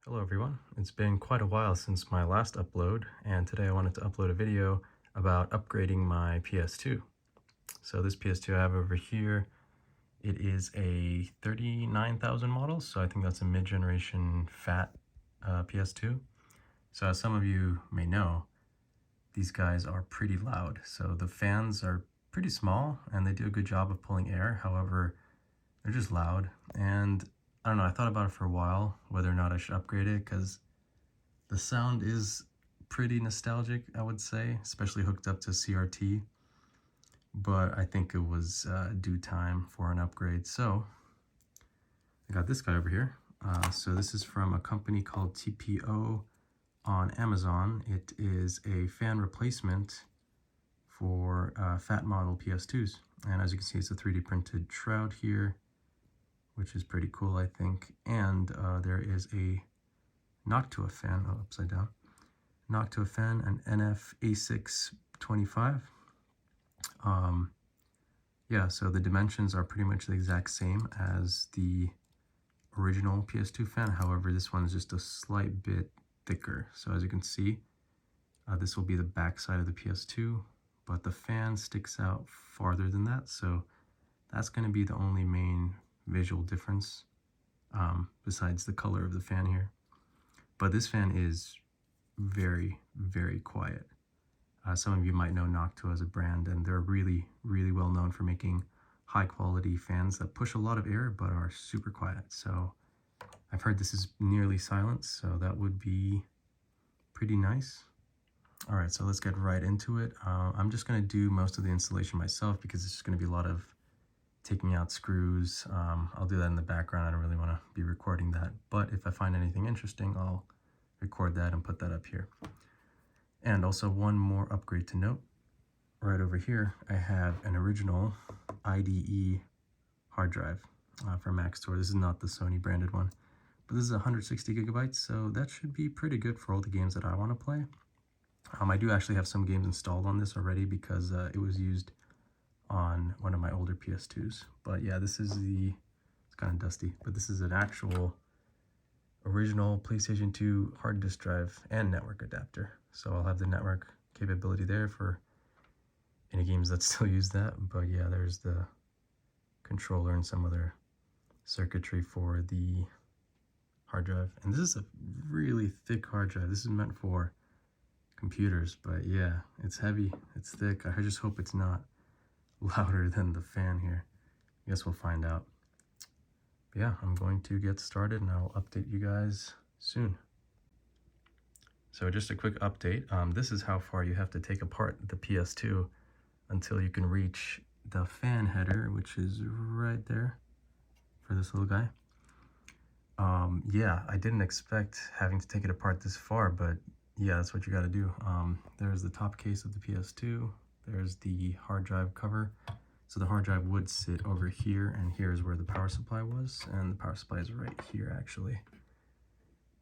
Hello everyone, it's been quite a while since my last upload, and today I wanted to upload a video about upgrading my PS2. So this PS2 I have over here, it is a 39,000 model, so I think that's a mid-generation fat PS2. So as some of you may know, these guys are pretty loud. So the fans are pretty small and they do a good job of pulling air, however, they're just loud. And I don't know, I thought about it for a while, whether or not I should upgrade it, because the sound is pretty nostalgic, I would say, especially hooked up to CRT. But I think it was due time for an upgrade. So I got this guy over here. So this is from a company called TPO on Amazon. It is a fan replacement for fat model PS2s. And as you can see, it's a 3D printed shroud here, which is pretty cool, I think. And there is a Noctua fan, upside down. Noctua fan, an NF A625. Yeah, so the dimensions are pretty much the exact same as the original PS2 fan. However, this one is just a slight bit thicker. So as you can see, this will be the back side of the PS2, but the fan sticks out farther than that. So that's going to be the only main visual difference, besides the color of the fan here. But this fan is very, very quiet. Some of you might know Noctua as a brand, and they're really, really well known for making high quality fans that push a lot of air but are super quiet. So I've heard this is nearly silent, so that would be pretty nice. All right, so let's get right into it. I'm just going to do most of the installation myself because it's just going to be a lot of taking out screws. I'll do that in the background. I don't really want to be recording that, but if I find anything interesting, I'll record that and put that up here. And also one more upgrade to note. Right over here, I have an original IDE hard drive from Mac Store. This is not the Sony branded one, but this is 160 gigabytes, so that should be pretty good for all the games that I want to play. I do actually have some games installed on this already because it was used on one of my older PS2s. But yeah, this is it's kind of dusty, but this is an actual original PlayStation 2 hard disk drive and network adapter. So I'll have the network capability there for any games that still use that. But yeah, there's the controller and some other circuitry for the hard drive. And this is a really thick hard drive. This is meant for computers, but yeah, it's heavy, it's thick. I just hope it's not louder than the fan here. I guess we'll find out. But yeah, I'm going to get started and I'll update you guys soon. So just a quick update. This is how far you have to take apart the PS2 until you can reach the fan header, which is right there for this little guy. Yeah, I didn't expect having to take it apart this far, but yeah, that's what you got to do. There's the top case of the PS2. There's the hard drive cover. So the hard drive would sit over here, and here's where the power supply was, and the power supply is right here actually.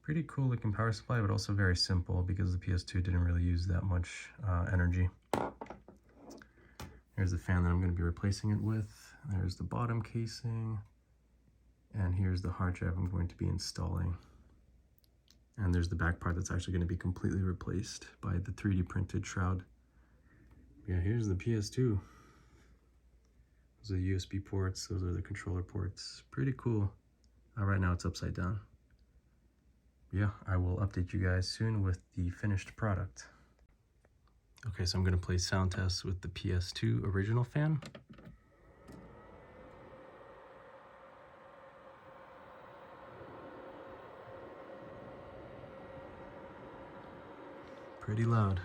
Pretty cool looking power supply, but also very simple because the PS2 didn't really use that much energy. Here's the fan that I'm going to be replacing it with. There's the bottom casing, and here's the hard drive I'm going to be installing. And there's the back part that's actually going to be completely replaced by the 3D printed shroud. Yeah, here's the PS2. Those are the USB ports, those are the controller ports. Pretty cool. Right now it's upside down. Yeah, I will update you guys soon with the finished product. Okay, so I'm going to play sound tests with the PS2 original fan. Pretty loud.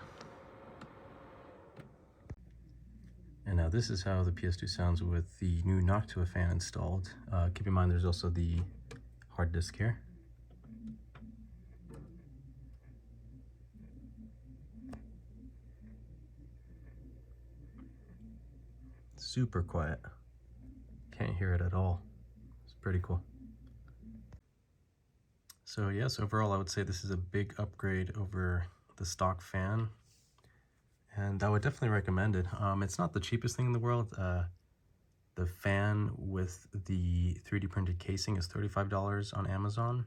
And now this is how the PS2 sounds with the new Noctua fan installed. Keep in mind there's also the hard disk here. Super quiet. Can't hear it at all. It's pretty cool. So yes, overall I would say this is a big upgrade over the stock fan, and I would definitely recommend it. It's not the cheapest thing in the world. The fan with the 3D printed casing is $35 on Amazon,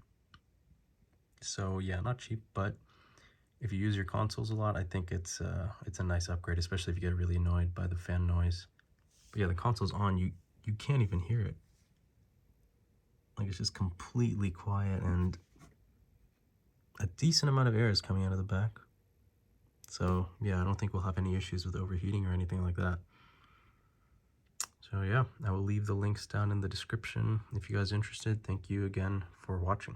So yeah, not cheap, but if you use your consoles a lot, I think it's a nice upgrade, especially if you get really annoyed by the fan noise. But yeah, the console's on, you can't even hear it. Like, it's just completely quiet, and a decent amount of air is coming out of the back. So yeah, I don't think we'll have any issues with overheating or anything like that. So yeah, I will leave the links down in the description if you guys are interested. Thank you again for watching.